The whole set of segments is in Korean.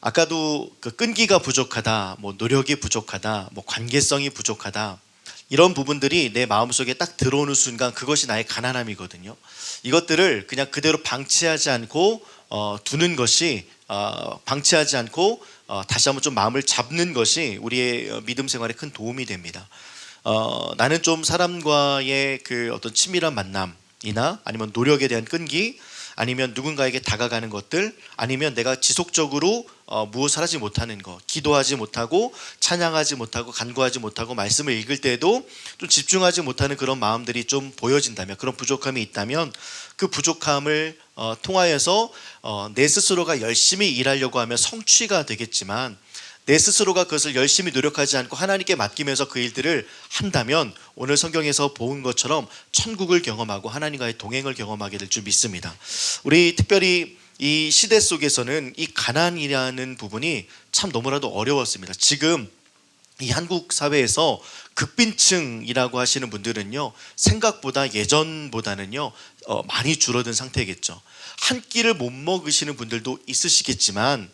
아까도 그 끈기가 부족하다, 뭐 노력이 부족하다, 뭐 관계성이 부족하다, 이런 부분들이 내 마음속에 딱 들어오는 순간 그것이 나의 가난함이거든요. 이것들을 그냥 그대로 방치하지 않고 두는 것이 방치하지 않고 다시 한번 좀 마음을 잡는 것이 우리의 믿음 생활에 큰 도움이 됩니다. 나는 좀 사람과의 그 어떤 친밀한 만남이나 아니면 노력에 대한 끈기, 아니면 누군가에게 다가가는 것들, 아니면 내가 지속적으로 무엇을 하지 못하는 것, 기도하지 못하고 찬양하지 못하고 간구하지 못하고 말씀을 읽을 때에도 좀 집중하지 못하는 그런 마음들이 좀 보여진다면, 그런 부족함이 있다면 그 부족함을 통하여서 내 스스로가 열심히 일하려고 하면 성취가 되겠지만, 내 스스로가 그것을 열심히 노력하지 않고 하나님께 맡기면서 그 일들을 한다면 오늘 성경에서 본 것처럼 천국을 경험하고 하나님과의 동행을 경험하게 될 줄 믿습니다. 우리 특별히 이 시대 속에서는 이 가난이라는 부분이 참 너무나도 어려웠습니다. 지금 이 한국 사회에서 극빈층이라고 하시는 분들은요, 생각보다 예전보다는요 많이 줄어든 상태겠죠. 한 끼를 못 먹으시는 분들도 있으시겠지만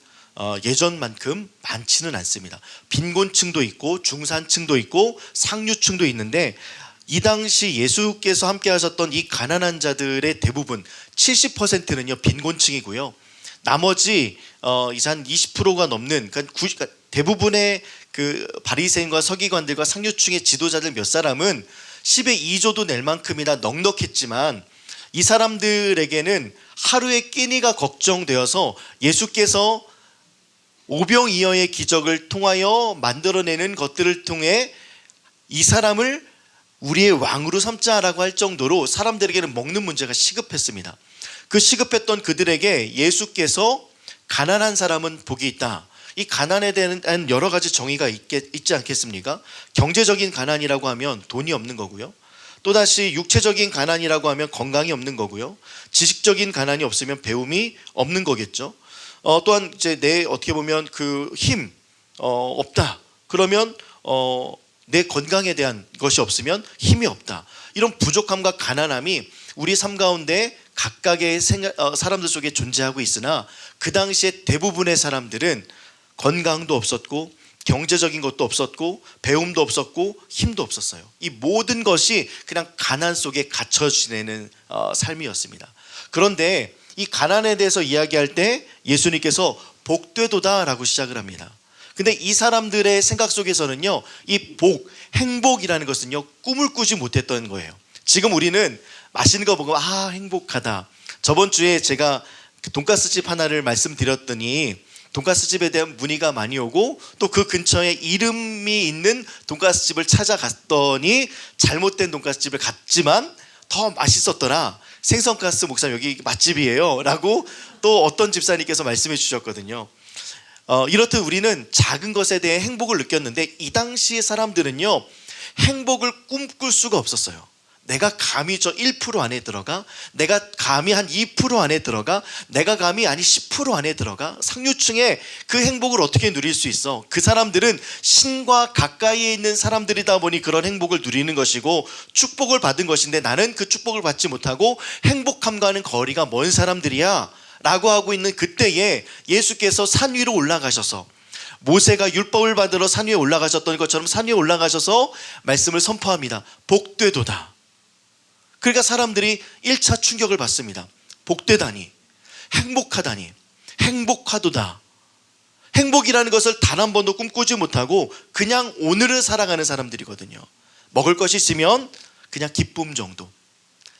예전만큼 많지는 않습니다. 빈곤층도 있고 중산층도 있고 상류층도 있는데, 이 당시 예수께서 함께 하셨던 이 가난한 자들의 대부분 70%는요 빈곤층이고요, 나머지 이제 한 20%가 넘는, 그러니까 대부분의 그 바리새인과 서기관들과 상류층의 지도자들 몇 사람은 10의 2조도 낼 만큼이나 넉넉했지만, 이 사람들에게는 하루의 끼니가 걱정되어서 예수께서 오병이어의 기적을 통하여 만들어내는 것들을 통해 이 사람을 우리의 왕으로 삼자라고 할 정도로 사람들에게는 먹는 문제가 시급했습니다. 그 시급했던 그들에게 예수께서 가난한 사람은 복이 있다, 이 가난에 대한 여러 가지 정의가 있지 않겠습니까? 경제적인 가난이라고 하면 돈이 없는 거고요, 또다시 육체적인 가난이라고 하면 건강이 없는 거고요, 지식적인 가난이 없으면 배움이 없는 거겠죠. 또한 이제 내 어떻게 보면 그 힘 없다 그러면 내 건강에 대한 것이 없으면 힘이 없다, 이런 부족함과 가난함이 우리 삶 가운데 각각의 사람들 속에 존재하고 있으나, 그 당시에 대부분의 사람들은 건강도 없었고 경제적인 것도 없었고 배움도 없었고 힘도 없었어요. 이 모든 것이 그냥 가난 속에 갇혀 지내는 삶이었습니다. 그런데 이 가난에 대해서 이야기할 때 예수님께서 복되도다 라고 시작을 합니다. 근데 이 사람들의 생각 속에서는요, 이 복, 행복이라는 것은요 꿈을 꾸지 못했던 거예요. 지금 우리는 맛있는 거 보고 행복하다. 저번 주에 제가 돈가스집 하나를 말씀드렸더니 돈가스 집에 대한 문의가 많이 오고, 또 그 근처에 이름이 있는 돈가스 집을 찾아갔더니 잘못된 돈가스 집을 갔지만 더 맛있었더라, 생선가스 목사님 여기 맛집이에요 라고 또 어떤 집사님께서 말씀해 주셨거든요. 이렇듯 우리는 작은 것에 대해 행복을 느꼈는데, 이 당시의 사람들은요 행복을 꿈꿀 수가 없었어요. 내가 감히 저 1% 안에 들어가, 내가 감히 한 2% 안에 들어가, 내가 감히 아니 10% 안에 들어가, 상류층의 그 행복을 어떻게 누릴 수 있어? 그 사람들은 신과 가까이에 있는 사람들이다 보니 그런 행복을 누리는 것이고 축복을 받은 것인데, 나는 그 축복을 받지 못하고 행복함과는 거리가 먼 사람들이야 라고 하고 있는 그때에 예수께서 산 위로 올라가셔서, 모세가 율법을 받으러 산 위에 올라가셨던 것처럼 산 위에 올라가셔서 말씀을 선포합니다. 복되도다. 그러니까 사람들이 1차 충격을 받습니다. 복되다니, 행복하다니, 행복하도다. 행복이라는 것을 단 한 번도 꿈꾸지 못하고 그냥 오늘을 살아가는 사람들이거든요. 먹을 것이 있으면 그냥 기쁨 정도.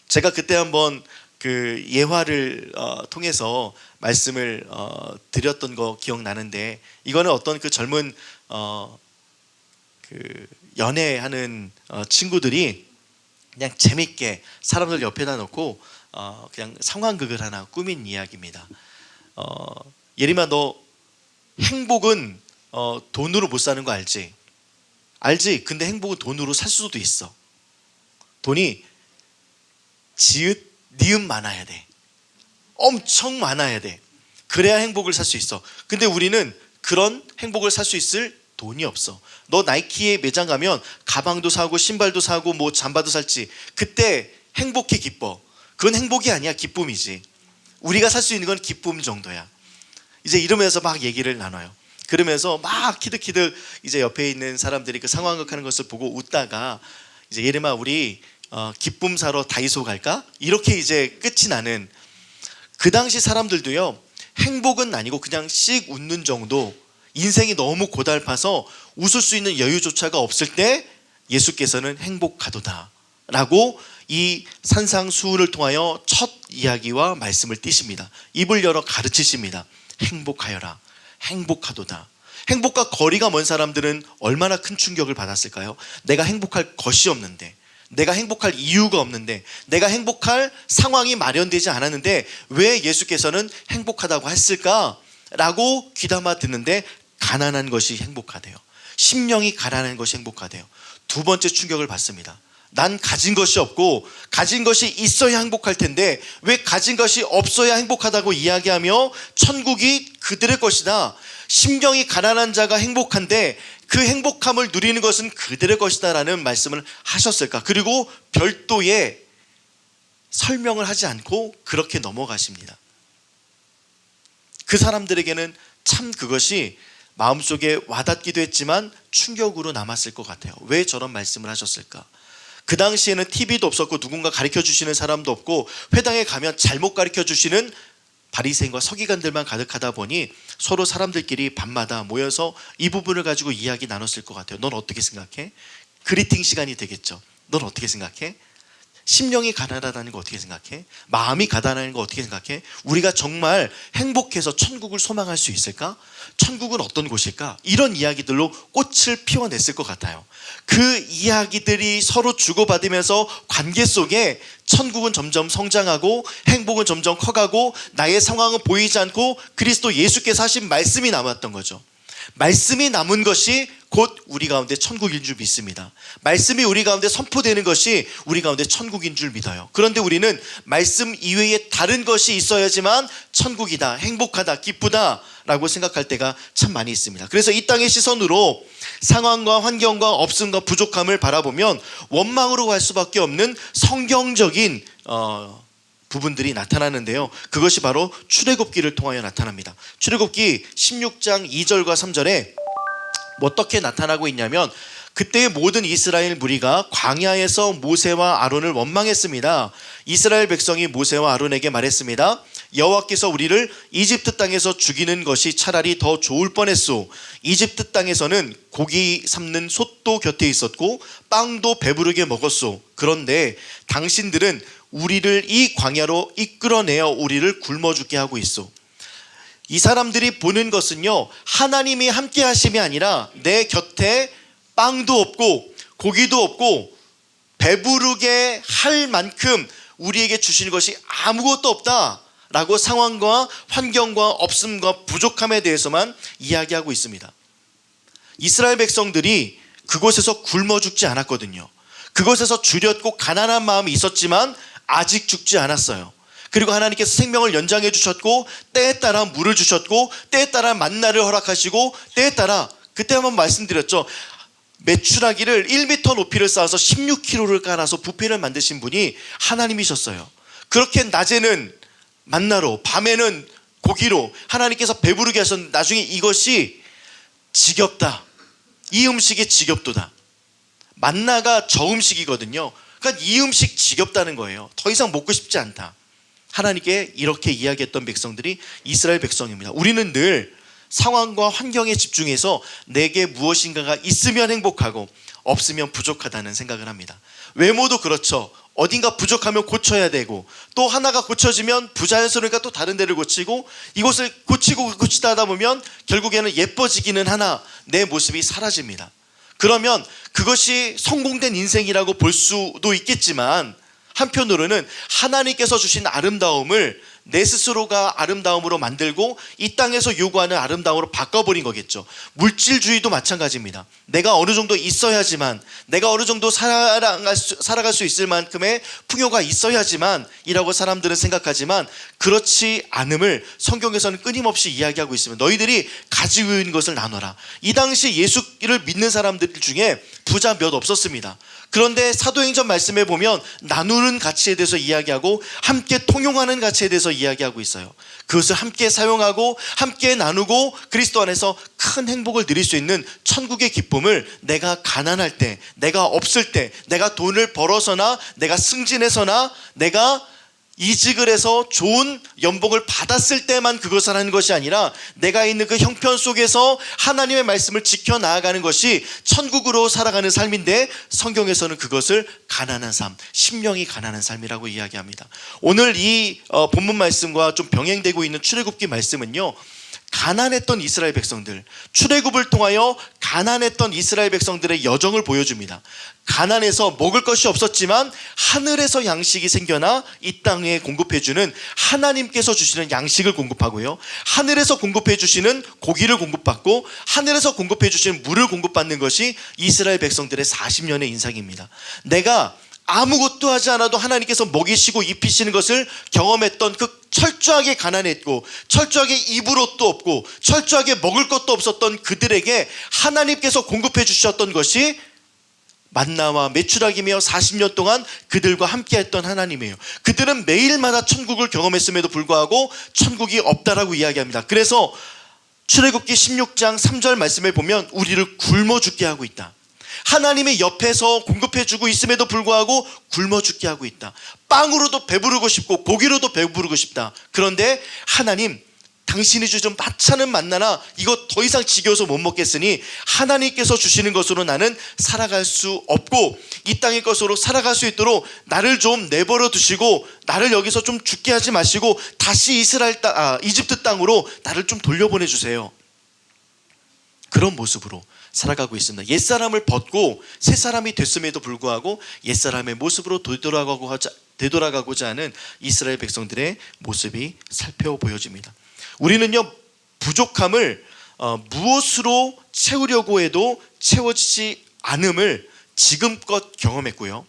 제가 그때 한번 그 예화를 통해서 말씀을 드렸던 거 기억나는데, 이거는 어떤 그 젊은 그 연애하는 친구들이 그냥 재밌게 사람들 옆에다 놓고 그냥 상황극을 하나 꾸민 이야기입니다. 예림아, 너 행복은 돈으로 못 사는 거 알지? 알지? 근데 행복은 돈으로 살 수도 있어. 돈이 지읒 니은 많아야 돼. 엄청 많아야 돼. 그래야 행복을 살 수 있어. 근데 우리는 그런 행복을 살 수 있을 돈이 없어. 너 나이키에 매장 가면 가방도 사고 신발도 사고 뭐 잠바도 살지. 그때 행복해, 기뻐. 그건 행복이 아니야, 기쁨이지. 우리가 살 수 있는 건 기쁨 정도야. 이제 이러면서 막 얘기를 나눠요. 그러면서 막 키득키득 이제 옆에 있는 사람들이 그 상황극하는 것을 보고 웃다가 이제 예림아 우리 기쁨 사러 다이소 갈까? 이렇게 이제 끝이 나는, 그 당시 사람들도요 행복은 아니고 그냥 씩 웃는 정도, 인생이 너무 고달파서 웃을 수 있는 여유조차가 없을 때 예수께서는 행복하도다 라고 이 산상수훈을 통하여 첫 이야기와 말씀을 띄십니다. 입을 열어 가르치십니다. 행복하여라, 행복하도다. 행복과 거리가 먼 사람들은 얼마나 큰 충격을 받았을까요? 내가 행복할 것이 없는데, 내가 행복할 이유가 없는데, 내가 행복할 상황이 마련되지 않았는데 왜 예수께서는 행복하다고 했을까? 라고 귀담아 듣는데 가난한 것이 행복하대요. 심령이 가난한 것이 행복하대요. 두 번째 충격을 받습니다. 난 가진 것이 없고 가진 것이 있어야 행복할 텐데 왜 가진 것이 없어야 행복하다고 이야기하며 천국이 그들의 것이다, 심령이 가난한 자가 행복한데 그 행복함을 누리는 것은 그들의 것이다 라는 말씀을 하셨을까? 그리고 별도의 설명을 하지 않고 그렇게 넘어가십니다. 그 사람들에게는 참 그것이 마음속에 와닿기도 했지만 충격으로 남았을 것 같아요. 왜 저런 말씀을 하셨을까? 그 당시에는 TV도 없었고 누군가 가르쳐 주시는 사람도 없고 회당에 가면 잘못 가르쳐 주시는 바리새인과 서기관들만 가득하다 보니 서로 사람들끼리 밤마다 모여서 이 부분을 가지고 이야기 나눴을 것 같아요. 넌 어떻게 생각해? 그리팅 시간이 되겠죠. 넌 어떻게 생각해? 심령이 가난하다는 거 어떻게 생각해? 마음이 가난한 거 어떻게 생각해? 우리가 정말 행복해서 천국을 소망할 수 있을까? 천국은 어떤 곳일까? 이런 이야기들로 꽃을 피워냈을 것 같아요. 그 이야기들이 서로 주고받으면서 관계 속에 천국은 점점 성장하고 행복은 점점 커가고 나의 상황은 보이지 않고 그리스도 예수께서 하신 말씀이 남았던 거죠. 말씀이 남은 것이 곧 우리 가운데 천국인 줄 믿습니다. 말씀이 우리 가운데 선포되는 것이 우리 가운데 천국인 줄 믿어요. 그런데 우리는 말씀 이외에 다른 것이 있어야지만 천국이다, 행복하다, 기쁘다 라고 생각할 때가 참 많이 있습니다. 그래서 이 땅의 시선으로 상황과 환경과 없음과 부족함을 바라보면 원망으로 갈 수밖에 없는 성경적인 부분들이 나타나는데요. 그것이 바로 출애굽기를 통하여 나타납니다. 출애굽기 16장 2절과 3절에 어떻게 나타나고 있냐면 그때의 모든 이스라엘 무리가 광야에서 모세와 아론을 원망했습니다. 이스라엘 백성이 모세와 아론에게 말했습니다. 여호와께서 우리를 이집트 땅에서 죽이는 것이 차라리 더 좋을 뻔했소. 이집트 땅에서는 고기 삶는 솥도 곁에 있었고 빵도 배부르게 먹었소. 그런데 당신들은 우리를 이 광야로 이끌어내어 우리를 굶어 죽게 하고 있소. 이 사람들이 보는 것은요, 하나님이 함께 하심이 아니라 내 곁에 빵도 없고 고기도 없고 배부르게 할 만큼 우리에게 주시는 것이 아무것도 없다 라고 상황과 환경과 없음과 부족함에 대해서만 이야기하고 있습니다. 이스라엘 백성들이 그곳에서 굶어 죽지 않았거든요. 그곳에서 주렸고 가난한 마음이 있었지만 아직 죽지 않았어요. 그리고 하나님께서 생명을 연장해 주셨고 때에 따라 물을 주셨고 때에 따라 만나를 허락하시고 때에 따라 그때 한번 말씀드렸죠. 메추라기를 1m 높이를 쌓아서 16kg를 깔아서 부페를 만드신 분이 하나님이셨어요. 그렇게 낮에는 만나로 밤에는 고기로 하나님께서 배부르게 하셨는데 나중에 이것이 지겹다. 이 음식이 지겹도다. 만나가 저 음식이거든요. 그러니까 이 음식 지겹다는 거예요. 더 이상 먹고 싶지 않다. 하나님께 이렇게 이야기했던 백성들이 이스라엘 백성입니다. 우리는 늘 상황과 환경에 집중해서 내게 무엇인가가 있으면 행복하고 없으면 부족하다는 생각을 합니다. 외모도 그렇죠. 어딘가 부족하면 고쳐야 되고 또 하나가 고쳐지면 부자연스러우니까 또 다른 데를 고치고 이곳을 고치고 고치다 하다 보면 결국에는 예뻐지기는 하나 내 모습이 사라집니다. 그러면 그것이 성공된 인생이라고 볼 수도 있겠지만 한편으로는 하나님께서 주신 아름다움을 내 스스로가 아름다움으로 만들고 이 땅에서 요구하는 아름다움으로 바꿔버린 거겠죠. 물질주의도 마찬가지입니다. 내가 어느 정도 있어야지만, 내가 어느 정도 살아갈 수 있을 만큼의 풍요가 있어야지만 이라고 사람들은 생각하지만 그렇지 않음을 성경에서는 끊임없이 이야기하고 있습니다. 너희들이 가지고 있는 것을 나눠라. 이 당시 예수를 믿는 사람들 중에 부자 몇 없었습니다. 그런데 사도행전 말씀에 보면 나누는 가치에 대해서 이야기하고 함께 통용하는 가치에 대해서 이야기하고 있어요. 그것을 함께 사용하고 함께 나누고 그리스도 안에서 큰 행복을 누릴 수 있는 천국의 기쁨을 내가 가난할 때, 내가 없을 때, 내가 돈을 벌어서나 내가 승진해서나 내가 이직을 해서 좋은 연봉을 받았을 때만 그것을 하는 것이 아니라 내가 있는 그 형편 속에서 하나님의 말씀을 지켜나가는 것이 천국으로 살아가는 삶인데, 성경에서는 그것을 가난한 삶, 심령이 가난한 삶이라고 이야기합니다. 오늘 이 본문 말씀과 좀 병행되고 있는 출애굽기 말씀은요, 가난했던 이스라엘 백성들, 출애굽을 통하여 가난했던 이스라엘 백성들의 여정을 보여줍니다. 가난해서 먹을 것이 없었지만 하늘에서 양식이 생겨나 이 땅에 공급해주는 하나님께서 주시는 양식을 공급하고요, 하늘에서 공급해 주시는 고기를 공급받고 하늘에서 공급해 주시는 물을 공급받는 것이 이스라엘 백성들의 40년의 인생입니다. 내가 아무것도 하지 않아도 하나님께서 먹이시고 입히시는 것을 경험했던 그 철저하게 가난했고 철저하게 입을 옷도 없고 철저하게 먹을 것도 없었던 그들에게 하나님께서 공급해 주셨던 것이 만나와 메추라기며 40년 동안 그들과 함께했던 하나님이에요. 그들은 매일마다 천국을 경험했음에도 불구하고 천국이 없다라고 이야기합니다. 그래서 출애굽기 16장 3절 말씀에 보면 우리를 굶어 죽게 하고 있다. 하나님의 옆에서 공급해주고 있음에도 불구하고 굶어 죽게 하고 있다. 빵으로도 배부르고 싶고 고기로도 배부르고 싶다. 그런데 하나님, 당신이 주신 마차는 만나나 이거 더 이상 지겨워서 못 먹겠으니 하나님께서 주시는 것으로 나는 살아갈 수 없고 이 땅의 것으로 살아갈 수 있도록 나를 좀 내버려 두시고 나를 여기서 좀 죽게 하지 마시고 다시 이집트 땅으로 나를 좀 돌려보내 주세요. 그런 모습으로 살아가고 있습니다. 옛사람을 벗고 새사람이 됐음에도 불구하고 옛사람의 모습으로 되돌아가고자 하는 이스라엘 백성들의 모습이 살펴보여집니다. 우리는요, 부족함을 무엇으로 채우려고 해도 채워지지 않음을 지금껏 경험했고요,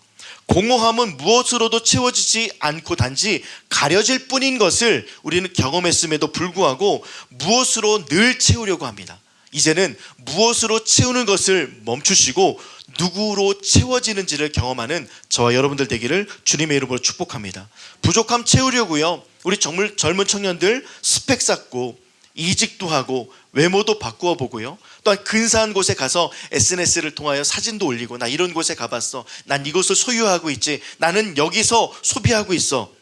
공허함은 무엇으로도 채워지지 않고 단지 가려질 뿐인 것을 우리는 경험했음에도 불구하고 무엇으로 늘 채우려고 합니다. 이제는 무엇으로 채우는 것을 멈추시고 누구로 채워지는지를 경험하는 저와 여러분들 되기를 주님의 이름으로 축복합니다. 부족함 채우려고요, 우리 젊은 청년들 스펙 쌓고 이직도 하고 외모도 바꾸어 보고요, 또한 근사한 곳에 가서 SNS를 통하여 사진도 올리고 나 이런 곳에 가봤어, 난 이곳을 소유하고 있지, 나는 여기서 소비하고 있어.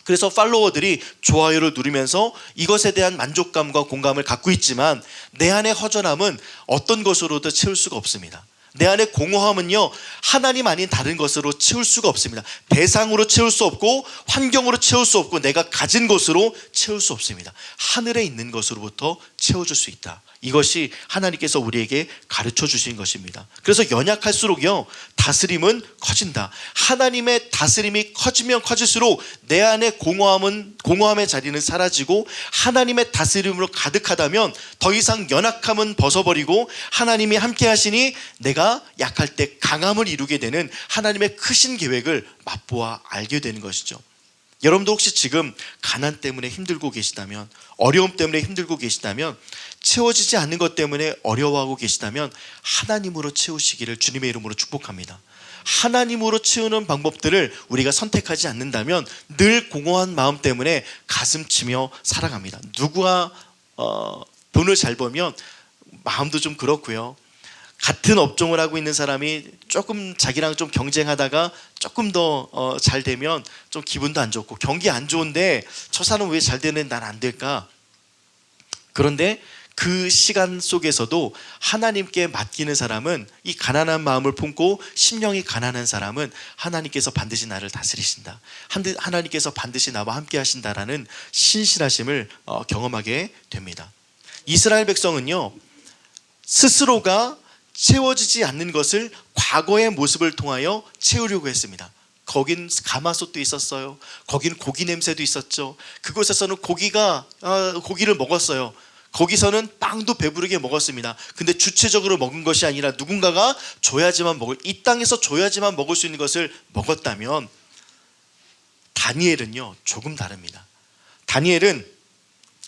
그래서 팔로워들이 좋아요를 누르면서 이것에 대한 만족감과 공감을 갖고 있지만 내 안의 허전함은 어떤 것으로도 채울 수가 없습니다. 내 안의 공허함은요, 하나님 아닌 다른 것으로 채울 수가 없습니다. 대상으로 채울 수 없고 환경으로 채울 수 없고 내가 가진 것으로 채울 수 없습니다. 하늘에 있는 것으로부터 채워줄 수 있다. 이것이 하나님께서 우리에게 가르쳐 주신 것입니다. 그래서 연약할수록요, 다스림은 커진다. 하나님의 다스림이 커지면 커질수록 내 안의 공허함의 자리는 사라지고 하나님의 다스림으로 가득하다면 더 이상 연약함은 벗어버리고 하나님이 함께 하시니 내가 약할 때 강함을 이루게 되는 하나님의 크신 계획을 맛보아 알게 되는 것이죠. 여러분도 혹시 지금 가난 때문에 힘들고 계시다면, 어려움 때문에 힘들고 계시다면, 채워지지 않는 것 때문에 어려워하고 계시다면 하나님으로 채우시기를 주님의 이름으로 축복합니다. 하나님으로 채우는 방법들을 우리가 선택하지 않는다면 늘 공허한 마음 때문에 가슴 치며 살아갑니다. 누구가 돈을 잘 벌면 마음도 좀 그렇고요, 같은 업종을 하고 있는 사람이 조금 자기랑 좀 경쟁하다가 조금 더 잘 되면 좀 기분도 안 좋고, 경기 안 좋은데 저 사람은 왜 잘 되는데 난 안 될까? 그런데 그 시간 속에서도 하나님께 맡기는 사람은, 이 가난한 마음을 품고 심령이 가난한 사람은 하나님께서 반드시 나를 다스리신다, 하나님께서 반드시 나와 함께 하신다라는 신실하심을 경험하게 됩니다. 이스라엘 백성은요, 스스로가 채워지지 않는 것을 과거의 모습을 통하여 채우려고 했습니다. 거긴 가마솥도 있었어요. 거긴 고기 냄새도 있었죠. 그곳에서는 고기를 먹었어요. 거기서는 빵도 배부르게 먹었습니다. 근데 주체적으로 먹은 것이 아니라 누군가가 줘야지만 이 땅에서 줘야지만 먹을 수 있는 것을 먹었다면, 다니엘은요 조금 다릅니다. 다니엘은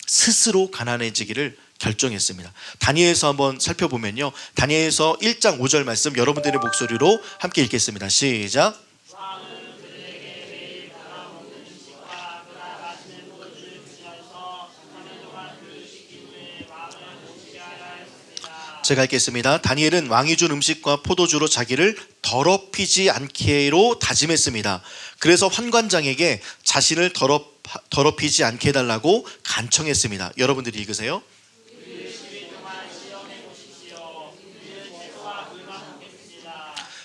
스스로 가난해지기를 결정했습니다. 다니엘서 한번 살펴보면요, 다니엘서 1장 5절 말씀 여러분들의 목소리로 함께 읽겠습니다. 시작. 제가 읽겠습니다. 다니엘은 왕이 준 음식과 포도주로 자기를 더럽히지 않게로 다짐했습니다. 그래서 환관장에게 자신을 더럽히지 않게 해달라고 간청했습니다. 여러분들이 읽으세요.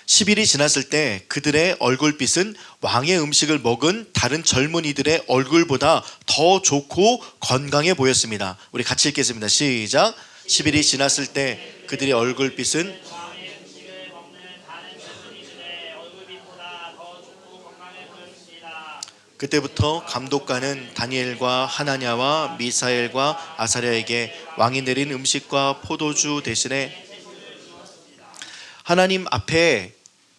10일이 지났을 때 그들의 얼굴빛은 왕의 음식을 먹은 다른 젊은이들의 얼굴보다 더 좋고 건강해 보였습니다. 우리 같이 읽겠습니다. 시작. 10일이 지났을 때 그들의 얼굴빛은 그때부터 감독관은 다니엘과 하나냐와 미사엘과 아사랴에게 왕이 내린 음식과 포도주 대신에 하나님 앞에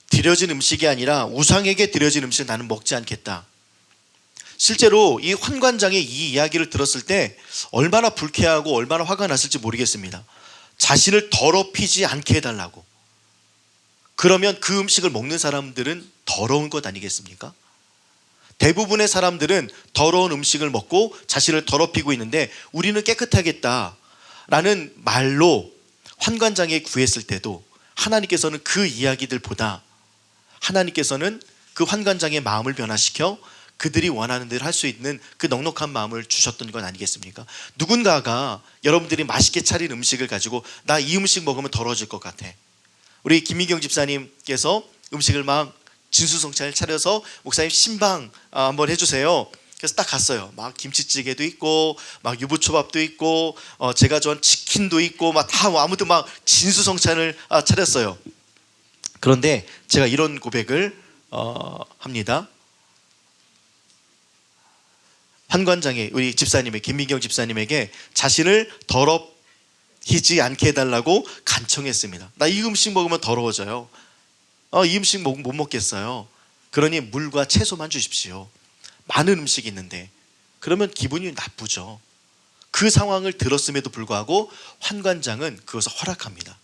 드려진 음식이 아니라 우상에게 드려진 음식을 나는 먹지 않겠다. 실제로 이 환관장의 이 이야기를 들었을 때 얼마나 불쾌하고 얼마나 화가 났을지 모르겠습니다. 자신을 더럽히지 않게 해달라고. 그러면 그 음식을 먹는 사람들은 더러운 것 아니겠습니까? 대부분의 사람들은 더러운 음식을 먹고 자신을 더럽히고 있는데 우리는 깨끗하겠다라는 말로 환관장에 구했을 때도 하나님께서는 그 이야기들보다 하나님께서는 그 환관장의 마음을 변화시켜 그들이 원하는 대로 할 수 있는 그 넉넉한 마음을 주셨던 건 아니겠습니까? 누군가가 여러분들이 맛있게 차린 음식을 가지고 나 이 음식 먹으면 더러워질 것 같아. 우리 김민경 집사님께서 음식을 막 진수성찬을 차려서 목사님 신방 한번 해주세요. 그래서 딱 갔어요. 막 김치찌개도 있고 막 유부초밥도 있고 제가 좋아하는 치킨도 있고 막 다 아무튼 막 진수성찬을 차렸어요. 그런데 제가 이런 고백을 합니다. 환관장에 우리 집사님의 김민경 집사님에게 자신을 더럽히지 않게 해달라고 간청했습니다. 나 이 음식 먹으면 더러워져요. 이 음식 못 먹겠어요. 그러니 물과 채소만 주십시오. 많은 음식이 있는데. 그러면 기분이 나쁘죠. 그 상황을 들었음에도 불구하고 환관장은 그것을 허락합니다.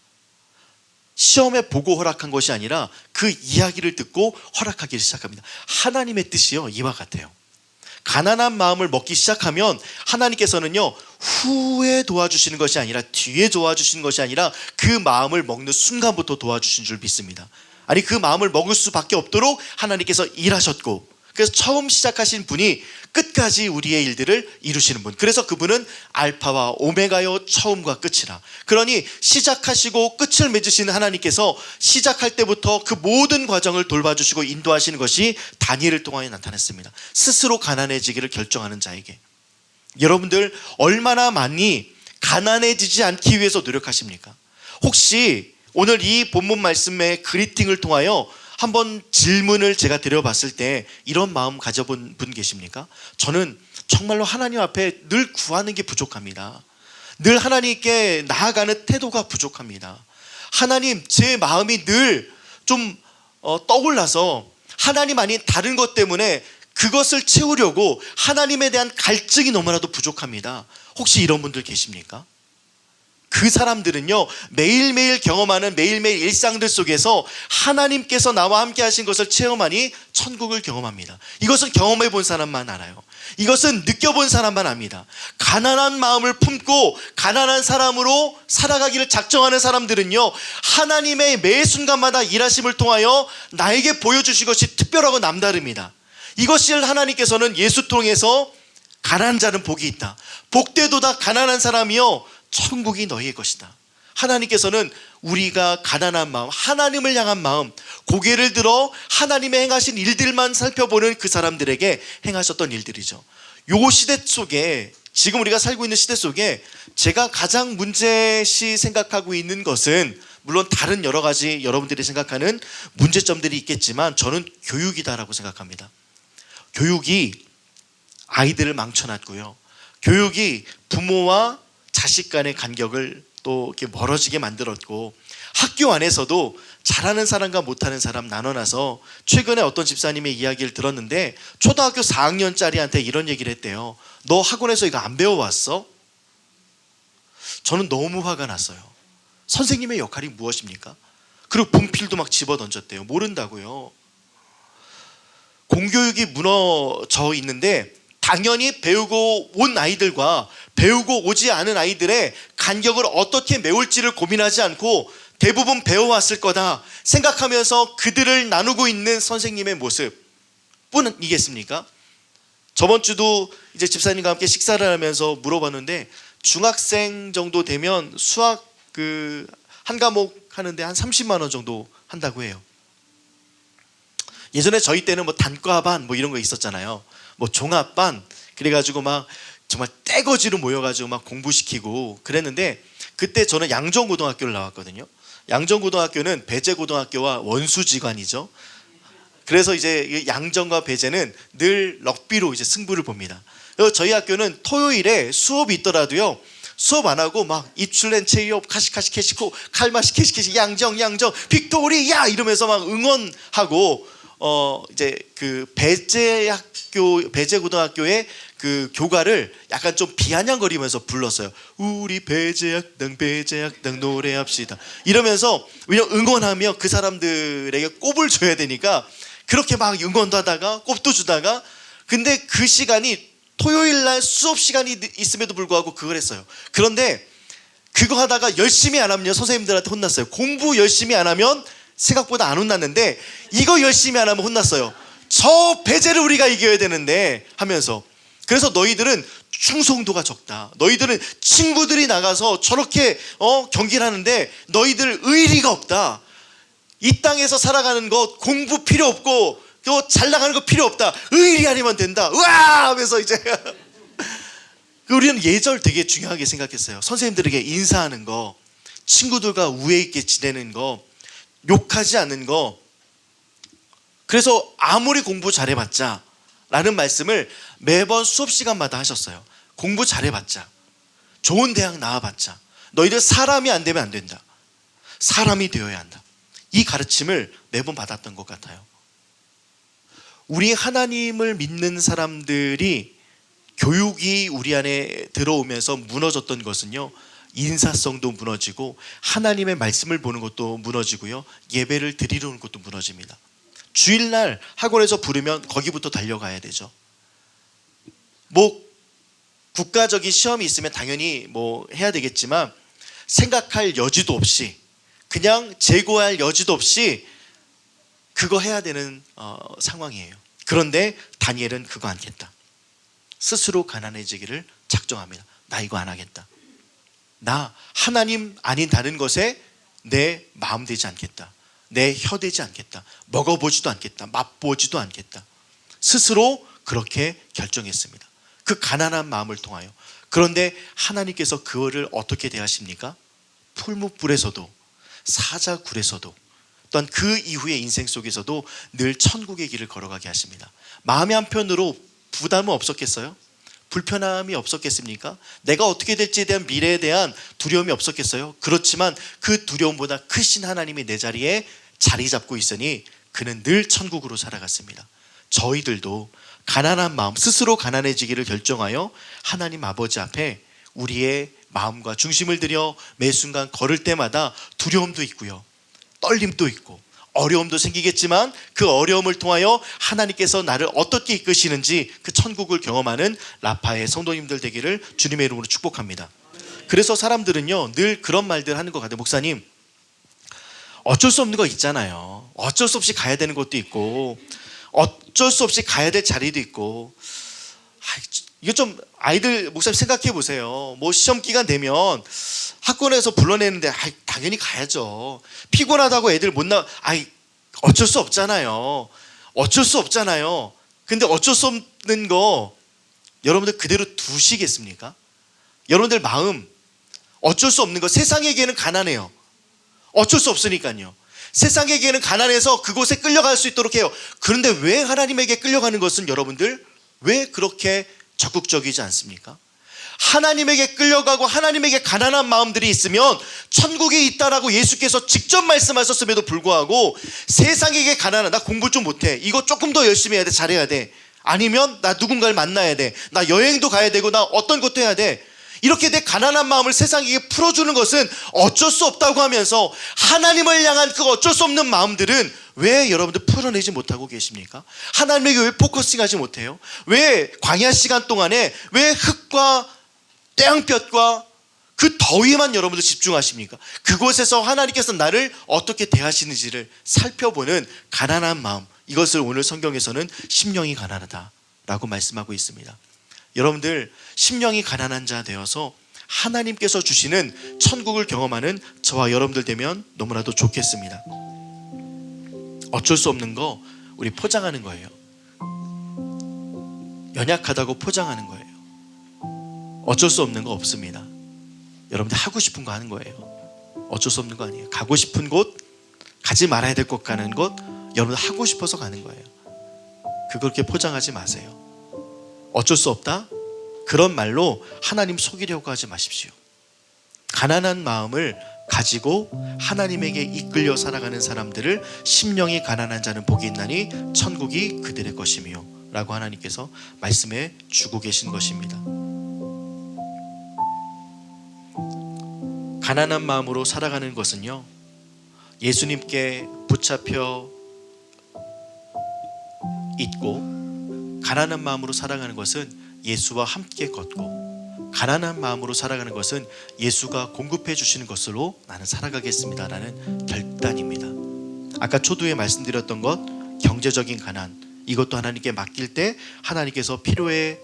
시험에 보고 허락한 것이 아니라 그 이야기를 듣고 허락하기 시작합니다. 하나님의 뜻이요 이와 같아요. 가난한 마음을 먹기 시작하면 하나님께서는요 후에 도와주시는 것이 아니라 뒤에 도와주시는 것이 아니라 그 마음을 먹는 순간부터 도와주신 줄 믿습니다. 아니 그 마음을 먹을 수밖에 없도록 하나님께서 일하셨고, 그래서 처음 시작하신 분이 끝까지 우리의 일들을 이루시는 분, 그래서 그분은 알파와 오메가요 처음과 끝이라. 그러니 시작하시고 끝을 맺으시는 하나님께서 시작할 때부터 그 모든 과정을 돌봐주시고 인도하시는 것이 다니엘을 통하여 나타났습니다. 스스로 가난해지기를 결정하는 자에게. 여러분들 얼마나 많이 가난해지지 않기 위해서 노력하십니까? 혹시 오늘 이 본문 말씀의 그리팅을 통하여 한번 질문을 제가 드려봤을 때 이런 마음 가져본 분 계십니까? 저는 정말로 하나님 앞에 늘 구하는 게 부족합니다. 늘 하나님께 나아가는 태도가 부족합니다. 하나님, 제 마음이 늘 좀 떠올라서 하나님 아닌 다른 것 때문에 그것을 채우려고 하나님에 대한 갈증이 너무나도 부족합니다. 혹시 이런 분들 계십니까? 그 사람들은요 매일매일 경험하는 매일매일 일상들 속에서 하나님께서 나와 함께 하신 것을 체험하니 천국을 경험합니다. 이것은 경험해 본 사람만 알아요. 이것은 느껴본 사람만 압니다. 가난한 마음을 품고 가난한 사람으로 살아가기를 작정하는 사람들은요 하나님의 매 순간마다 일하심을 통하여 나에게 보여주신 것이 특별하고 남다릅니다. 이것을 하나님께서는 예수 통해서 가난한 자는 복이 있다, 복되도다 가난한 사람이요 천국이 너희의 것이다. 하나님께서는 우리가 가난한 마음, 하나님을 향한 마음, 고개를 들어 하나님의 행하신 일들만 살펴보는 그 사람들에게 행하셨던 일들이죠. 요 시대 속에, 지금 우리가 살고 있는 시대 속에 제가 가장 문제시 생각하고 있는 것은, 물론 다른 여러 가지 여러분들이 생각하는 문제점들이 있겠지만 저는 교육이다라고 생각합니다. 교육이 아이들을 망쳐놨고요, 교육이 부모와 자식 간의 간격을 또 이렇게 멀어지게 만들었고, 학교 안에서도 잘하는 사람과 못하는 사람 나눠놔서, 최근에 어떤 집사님의 이야기를 들었는데 초등학교 4학년짜리한테 이런 얘기를 했대요. 너 학원에서 이거 안 배워왔어? 저는 너무 화가 났어요. 선생님의 역할이 무엇입니까? 그리고 분필도 막 집어던졌대요. 모른다고요. 공교육이 무너져 있는데 당연히 배우고 온 아이들과 배우고 오지 않은 아이들의 간격을 어떻게 메울지를 고민하지 않고 대부분 배워왔을 거다 생각하면서 그들을 나누고 있는 선생님의 모습 뿐이겠습니까? 저번 주도 이제 집사님과 함께 식사를 하면서 물어봤는데 중학생 정도 되면 수학 한 과목 하는데 한 30만 원 정도 한다고 해요. 예전에 저희 때는 뭐 단과반 뭐 이런 거 있었잖아요. 뭐 종합반 그래가지고 막 정말 떼거지로 모여가지고 막 공부시키고 그랬는데 그때 저는 양정고등학교를 나왔거든요. 양정고등학교는 배제고등학교와 원수지간이죠. 그래서 이제 양정과 배제는 늘 럭비로 이제 승부를 봅니다. 그래서 저희 학교는 토요일에 수업이 있더라도요. 수업 안 하고 막 입출렌 체이업 카시카시 캐시코 칼마시 캐시캐시 양정 빅토리야 이러면서 막 응원하고 이제 그 배제고등학교의 그 교가를 약간 좀 비아냥거리면서 불렀어요. 우리 배제학당 노래합시다 이러면서 왜냐면 응원하며 그 사람들에게 꼽을 줘야 되니까 그렇게 막 응원도 하다가 꼽도 주다가 근데 그 시간이 토요일날 수업 시간이 있음에도 불구하고 그걸 했어요. 그런데 그거 하다가 열심히 안 하면 선생님들한테 혼났어요. 공부 열심히 안 하면 생각보다 안 혼났는데 이거 열심히 안 하면 혼났어요. 저 배제를 우리가 이겨야 되는데 하면서 그래서 너희들은 충성도가 적다. 너희들은 친구들이 나가서 저렇게 경기를 하는데 너희들 의리가 없다. 이 땅에서 살아가는 것 공부 필요 없고 또 잘 나가는 거 필요 없다. 의리하리면 된다. 우와 하면서 이제 우리는 예절 되게 중요하게 생각했어요. 선생님들에게 인사하는 거, 친구들과 우애 있게 지내는 거, 욕하지 않는 거. 그래서 아무리 공부 잘해봤자 라는 말씀을 매번 수업 시간마다 하셨어요. 공부 잘해봤자, 좋은 대학 나와봤자 너희들 사람이 안 되면 안 된다. 사람이 되어야 한다. 이 가르침을 매번 받았던 것 같아요. 우리 하나님을 믿는 사람들이 교육이 우리 안에 들어오면서 무너졌던 것은요, 인사성도 무너지고 하나님의 말씀을 보는 것도 무너지고요, 예배를 드리러 오는 것도 무너집니다. 주일날 학원에서 부르면 거기부터 달려가야 되죠. 뭐 국가적인 시험이 있으면 당연히 뭐 해야 되겠지만 생각할 여지도 없이 그냥 재고할 여지도 없이 그거 해야 되는 상황이에요. 그런데 다니엘은 그거 안 하겠다. 스스로 가난해지기를 작정합니다. 나 이거 안 하겠다. 나 하나님 아닌 다른 것에 내 마음 되지 않겠다. 내 혀 되지 않겠다. 먹어보지도 않겠다. 맛보지도 않겠다. 스스로 그렇게 결정했습니다. 그 가난한 마음을 통하여. 그런데 하나님께서 그거를 어떻게 대하십니까? 풀무불에서도 사자굴에서도 또한 그 이후의 인생 속에서도 늘 천국의 길을 걸어가게 하십니다. 마음의 한편으로 부담은 없었겠어요? 불편함이 없었겠습니까? 내가 어떻게 될지에 대한 미래에 대한 두려움이 없었겠어요? 그렇지만 그 두려움보다 크신 하나님이 내 자리에 자리 잡고 있으니 그는 늘 천국으로 살아갔습니다. 저희들도 가난한 마음, 스스로 가난해지기를 결정하여 하나님 아버지 앞에 우리의 마음과 중심을 들여 매 순간 걸을 때마다 두려움도 있고요, 떨림도 있고 어려움도 생기겠지만 그 어려움을 통하여 하나님께서 나를 어떻게 이끄시는지 그 천국을 경험하는 라파의 성도님들 되기를 주님의 이름으로 축복합니다. 그래서 사람들은요 늘 그런 말들 하는 것 같아요. 목사님, 어쩔 수 없는 거 있잖아요. 어쩔 수 없이 가야 되는 것도 있고 어쩔 수 없이 가야 될 자리도 있고. 이거 좀 아이들 목사님 생각해 보세요. 뭐 시험 기간 되면 학원에서 불러내는데 당연히 가야죠. 피곤하다고 애들 못 나. 어쩔 수 없잖아요. 어쩔 수 없잖아요. 근데 어쩔 수 없는 거 여러분들 그대로 두시겠습니까? 여러분들 마음 어쩔 수 없는 거, 세상에게는 가난해요. 어쩔 수 없으니까요. 세상에게는 가난해서 그곳에 끌려갈 수 있도록 해요. 그런데 왜 하나님에게 끌려가는 것은 여러분들 왜 그렇게 적극적이지 않습니까? 하나님에게 끌려가고 하나님에게 가난한 마음들이 있으면 천국에 있다라고 예수께서 직접 말씀하셨음에도 불구하고 세상에게 가난한, 나 공부 좀 못해, 이거 조금 더 열심히 해야 돼, 잘해야 돼, 아니면 나 누군가를 만나야 돼, 나 여행도 가야 되고 나 어떤 것도 해야 돼, 이렇게 내 가난한 마음을 세상에게 풀어주는 것은 어쩔 수 없다고 하면서 하나님을 향한 그 어쩔 수 없는 마음들은 왜 여러분들 풀어내지 못하고 계십니까? 하나님에게 왜 포커싱하지 못해요? 왜 광야 시간 동안에 왜 흙과 태양볕과 그 더위에만 여러분들 집중하십니까? 그곳에서 하나님께서 나를 어떻게 대하시는지를 살펴보는 가난한 마음, 이것을 오늘 성경에서는 심령이 가난하다라고 말씀하고 있습니다. 여러분들 심령이 가난한 자 되어서 하나님께서 주시는 천국을 경험하는 저와 여러분들 되면 너무나도 좋겠습니다. 어쩔 수 없는 거 우리 포장하는 거예요. 연약하다고 포장하는 거예요. 어쩔 수 없는 거 없습니다. 여러분들 하고 싶은 거 하는 거예요. 어쩔 수 없는 거 아니에요. 가고 싶은 곳, 가지 말아야 될 곳 가는 곳, 여러분들 하고 싶어서 가는 거예요. 그렇게 포장하지 마세요. 어쩔 수 없다? 그런 말로 하나님 속이려고 하지 마십시오. 가난한 마음을 가지고 하나님에게 이끌려 살아가는 사람들을 심령이 가난한 자는 복이 있나니 천국이 그들의 것이며 라고 하나님께서 말씀해 주고 계신 것입니다. 가난한 마음으로 살아가는 것은요, 예수님께 붙잡혀 있고, 가난한 마음으로 살아가는 것은 예수와 함께 걷고, 가난한 마음으로 살아가는 것은 예수가 공급해 주시는 것으로 나는 살아가겠습니다 라는 결단입니다. 아까 초두에 말씀드렸던 것, 경제적인 가난, 이것도 하나님께 맡길 때 하나님께서 필요의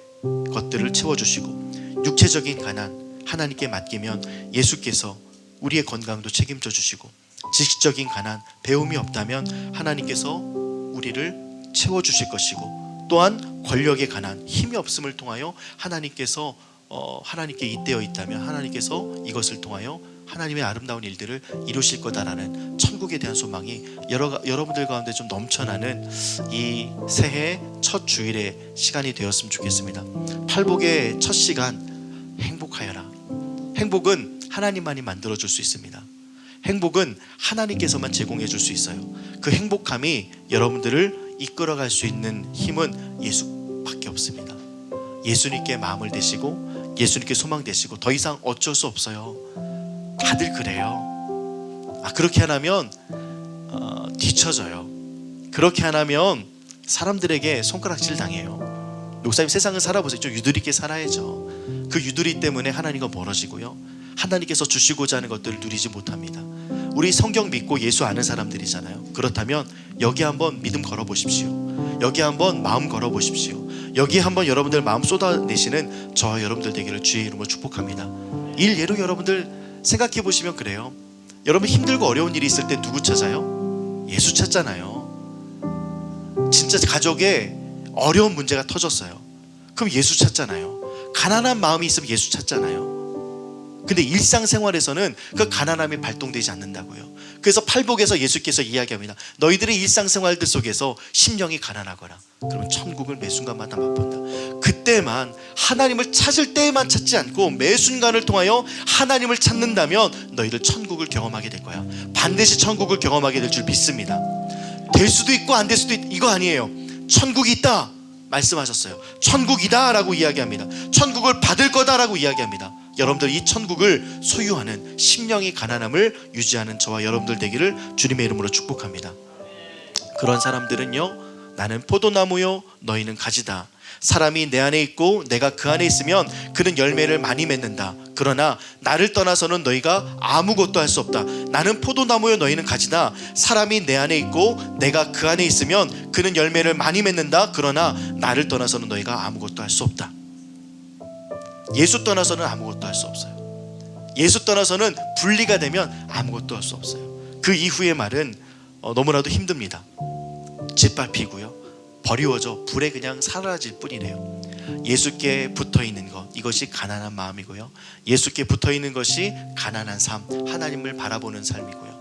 것들을 채워주시고, 육체적인 가난 하나님께 맡기면 예수께서 우리의 건강도 책임져 주시고, 지식적인 가난, 배움이 없다면 하나님께서 우리를 채워주실 것이고, 또한 권력의 가난, 힘이 없음을 통하여 하나님께서 하나님께 잇대어 있다면 하나님께서 이것을 통하여 하나님의 아름다운 일들을 이루실 거다라는 천국에 대한 소망이 여러분들 가운데 좀 넘쳐나는 이 새해 첫 주일의 시간이 되었으면 좋겠습니다. 팔복의 첫 시간, 행복하여라. 행복은 하나님만이 만들어줄 수 있습니다. 행복은 하나님께서만 제공해 줄 수 있어요. 그 행복함이 여러분들을 이끌어갈 수 있는 힘은 예수밖에 없습니다. 예수님께 마음을 대시고 예수님께 소망 대시고, 더 이상 어쩔 수 없어요. 다들 그래요. 그렇게 안 하면 뒤처져요. 그렇게 안 하면 사람들에게 손가락질 당해요. 목사님, 세상을 살아보세요. 좀 유두리 있게 살아야죠. 그 유두리 때문에 하나님과 멀어지고요, 하나님께서 주시고자 하는 것들을 누리지 못합니다. 우리 성경 믿고 예수 아는 사람들이잖아요. 그렇다면 여기 한번 믿음 걸어보십시오. 여기 한번 마음 걸어보십시오. 여기 한번 여러분들 마음 쏟아내시는 저와 여러분들 되기를 주의 이름으로 축복합니다. 일례로 여러분들 생각해 보시면 그래요. 여러분 힘들고 어려운 일이 있을 때 누구 찾아요? 예수 찾잖아요. 진짜 가족에 어려운 문제가 터졌어요. 그럼 예수 찾잖아요. 가난한 마음이 있으면 예수 찾잖아요. 근데 일상생활에서는 그 가난함이 발동되지 않는다고요. 그래서 팔복에서 예수께서 이야기합니다. 너희들의 일상생활들 속에서 심령이 가난하거나, 그러면 천국을 매 순간마다 맛본다. 그때만, 하나님을 찾을 때에만 찾지 않고 매 순간을 통하여 하나님을 찾는다면 너희들 천국을 경험하게 될 거야. 반드시 천국을 경험하게 될 줄 믿습니다. 될 수도 있고 안 될 수도 있고, 이거 아니에요. 천국이 있다 말씀하셨어요. 천국이다 라고 이야기합니다. 천국을 받을 거다라고 이야기합니다. 여러분들 이 천국을 소유하는 심령이 가난함을 유지하는 저와 여러분들 되기를 주님의 이름으로 축복합니다. 그런 사람들은요, 나는 포도나무요 너희는 가지다. 사람이 내 안에 있고 내가 그 안에 있으면 그는 열매를 많이 맺는다. 그러나 나를 떠나서는 너희가 아무것도 할 수 없다. 나는 포도나무요 너희는 가지다. 사람이 내 안에 있고 내가 그 안에 있으면 그는 열매를 많이 맺는다. 그러나 나를 떠나서는 너희가 아무것도 할 수 없다. 예수 떠나서는 아무것도 할 수 없어요. 예수 떠나서는 분리가 되면 아무것도 할 수 없어요. 그 이후의 말은 너무나도 힘듭니다. 짓밟히고요, 버리워져 불에 그냥 사라질 뿐이래요. 예수께 붙어있는 것, 이것이 가난한 마음이고요, 예수께 붙어있는 것이 가난한 삶, 하나님을 바라보는 삶이고요.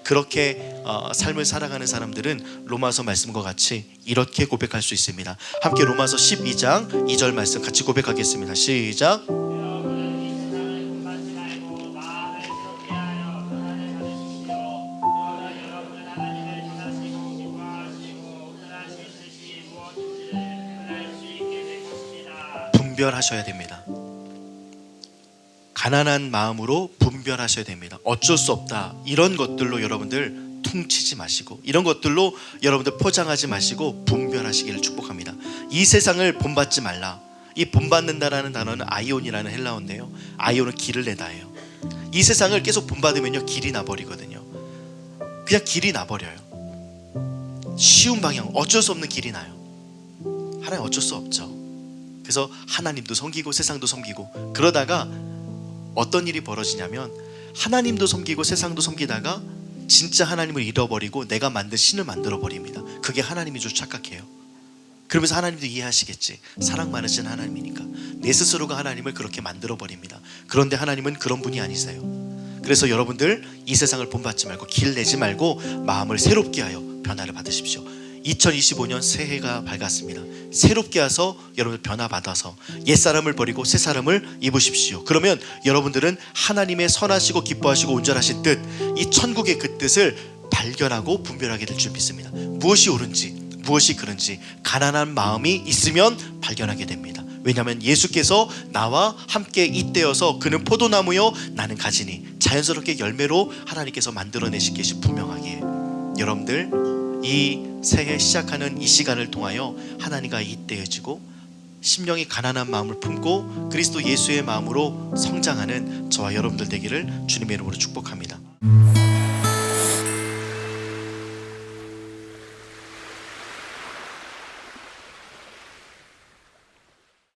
그렇게 삶을 살아가는 사람들은 로마서 말씀과 같이 이렇게 고백할 수 있습니다. 함께 로마서 12장 2절 말씀 같이 고백하겠습니다. 시작. 분별하셔야 됩니다. 가난한 마음으로 분별하셔야 됩니다. 어쩔 수 없다. 이런 것들로 여러분들 퉁치지 마시고, 이런 것들로 여러분들 포장하지 마시고 분별하시기를 축복합니다. 이 세상을 본받지 말라. 이 본받는다라는 단어는 아이온이라는 헬라어인데요, 아이온은 길을 내다예요. 이 세상을 계속 본받으면요 길이 나버리거든요. 그냥 길이 나버려요. 쉬운 방향, 어쩔 수 없는 길이 나요. 하나님 어쩔 수 없죠. 그래서 하나님도 섬기고 세상도 섬기고, 그러다가 어떤 일이 벌어지냐면 하나님도 섬기고 세상도 섬기다가 진짜 하나님을 잃어버리고 내가 만든 신을 만들어 버립니다. 그게 하나님인 줄 착각해요. 그러면서 하나님도 이해하시겠지, 사랑 많으신 하나님이니까. 내 스스로가 하나님을 그렇게 만들어 버립니다. 그런데 하나님은 그런 분이 아니세요. 그래서 여러분들 이 세상을 본받지 말고 길 내지 말고 마음을 새롭게 하여 변화를 받으십시오. 2025년 새해가 밝았습니다. 새롭게 하서 여러분들 변화받아서 옛사람을 버리고 새사람을 입으십시오. 그러면 여러분들은 하나님의 선하시고 기뻐하시고 온전하신 뜻, 이 천국의 그 뜻을 발견하고 분별하게 될 줄 믿습니다. 무엇이 옳은지 무엇이 그른지 가난한 마음이 있으면 발견하게 됩니다. 왜냐하면 예수께서 나와 함께 잇대어서 그는 포도나무요 나는 가지니 자연스럽게 열매로 하나님께서 만들어내실 것이 분명하기에, 여러분들 이 새해 시작하는 이 시간을 통하여 하나님과 잇대어지고 심령이 가난한 마음을 품고 그리스도 예수의 마음으로 성장하는 저와 여러분들 되기를 주님의 이름으로 축복합니다.